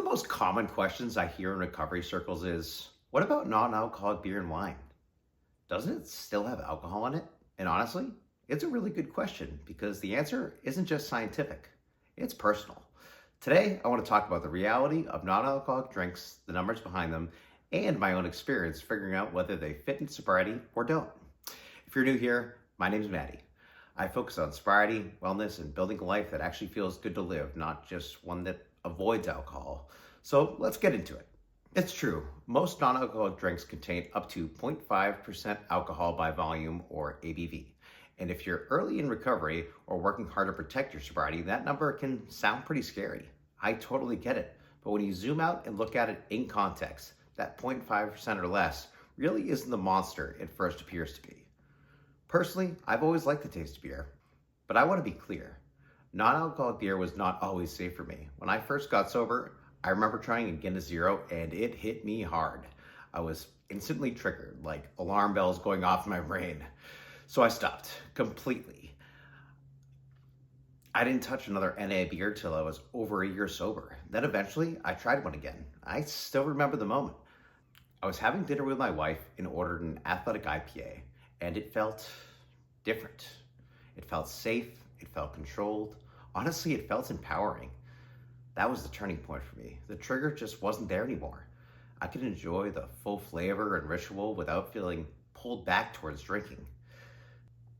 the most common questions I hear in recovery circles is, what about non-alcoholic beer and wine? Doesn't it still have alcohol in it? And honestly, it's a really good question because the answer isn't just scientific, it's personal. Today, I want to talk about the reality of non-alcoholic drinks, the numbers behind them, and my own experience figuring out whether they fit in sobriety or don't. If you're new here, my name's Maddie. I focus on sobriety, wellness, and building a life that actually feels good to live, not just one that avoids alcohol. So let's get into it. It's true, most non-alcoholic drinks contain up to 0.5% alcohol by volume, or ABV. And if you're early in recovery or working hard to protect your sobriety, that number can sound pretty scary. I totally get it. But when you zoom out and look at it in context, that 0.5% or less really isn't the monster it first appears to be. Personally, I've always liked the taste of beer, but I want to be clear. Non-alcoholic beer was not always safe for me. When I first got sober, I remember trying a Guinness Zero and it hit me hard. I was instantly triggered, like alarm bells going off in my brain. So I stopped completely. I didn't touch another NA beer till I was over a year sober. Then eventually I tried one again. I still remember the moment. I was having dinner with my wife and ordered an athletic IPA, and it felt different. It felt safe. It felt controlled. Honestly, it felt empowering. That was the turning point for me. The trigger just wasn't there anymore. I could enjoy the full flavor and ritual without feeling pulled back towards drinking.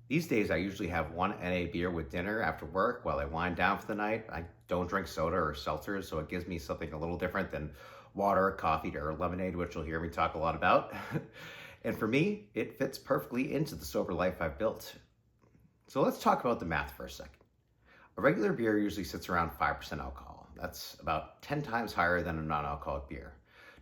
These days, I usually have one NA beer with dinner after work while I wind down for the night. I don't drink soda or seltzers, so it gives me something a little different than water, coffee, or lemonade, which you'll hear me talk a lot about. And for me, it fits perfectly into the sober life I've built. So let's talk about the math for a second. A regular beer usually sits around 5% alcohol. That's about 10 times higher than a non-alcoholic beer.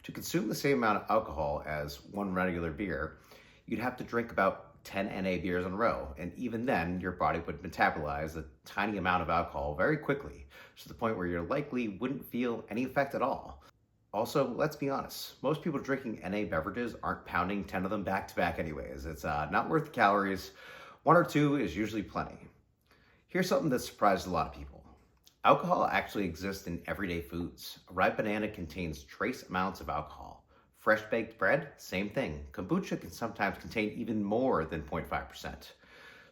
To consume the same amount of alcohol as one regular beer, you'd have to drink about 10 NA beers in a row. And even then, your body would metabolize a tiny amount of alcohol very quickly, to the point where you likely wouldn't feel any effect at all. Also, let's be honest, most people drinking NA beverages aren't pounding 10 of them back to back anyways. It's not worth the calories. One or two is usually plenty. Here's something that surprised a lot of people. Alcohol actually exists in everyday foods. A ripe banana contains trace amounts of alcohol. Fresh baked bread, same thing. Kombucha can sometimes contain even more than 0.5%.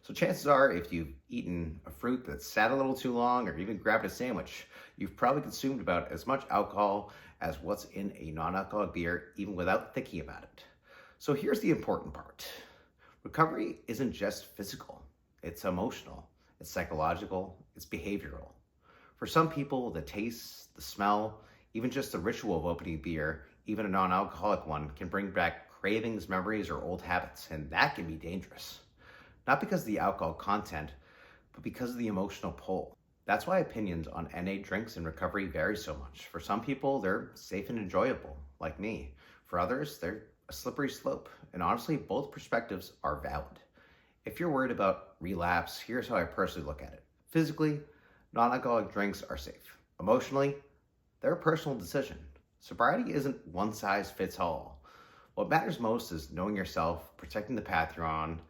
So chances are, if you've eaten a fruit that's sat a little too long or even grabbed a sandwich, you've probably consumed about as much alcohol as what's in a non-alcoholic beer, even without thinking about it. So here's the important part. Recovery isn't just physical, it's emotional, it's psychological, it's behavioral. For some people, the taste, the smell, even just the ritual of opening beer, even a non-alcoholic one, can bring back cravings, memories, or old habits, and that can be dangerous. Not because of the alcohol content, but because of the emotional pull. That's why opinions on NA drinks in recovery vary so much. For some people, they're safe and enjoyable, like me. For others, they're a slippery slope, and honestly, both perspectives are valid. If you're worried about relapse, here's how I personally look at it. Physically, non-alcoholic drinks are safe. Emotionally, they're a personal decision. Sobriety isn't one size fits all. What matters most is knowing yourself, protecting the path you're on.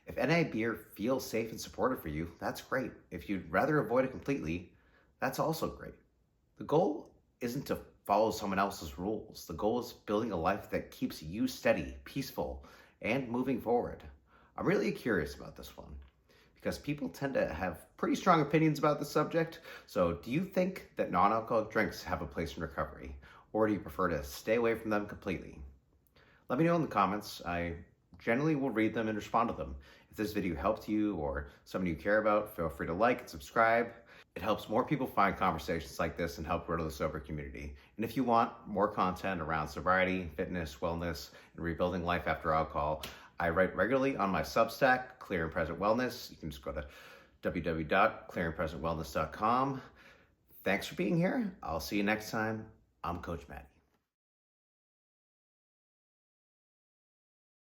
If NA beer feels safe and supportive for you, that's great. If you'd rather avoid it completely, that's also great. The goal isn't to follow someone else's rules. The goal is building a life that keeps you steady, peaceful, and moving forward. I'm really curious about this one because people tend to have pretty strong opinions about the subject. So do you think that non-alcoholic drinks have a place in recovery, or do you prefer to stay away from them completely? Let me know in the comments. I generally will read them and respond to them. If this video helped you or someone you care about, feel free to like and subscribe. It helps more people find conversations like this and help grow the sober community. And if you want more content around sobriety, fitness, wellness, and rebuilding life after alcohol, I write regularly on my Substack, Clear and Present Wellness. You can just go to www.clearandpresentwellness.com. Thanks for being here. I'll see you next time. I'm Coach Matt.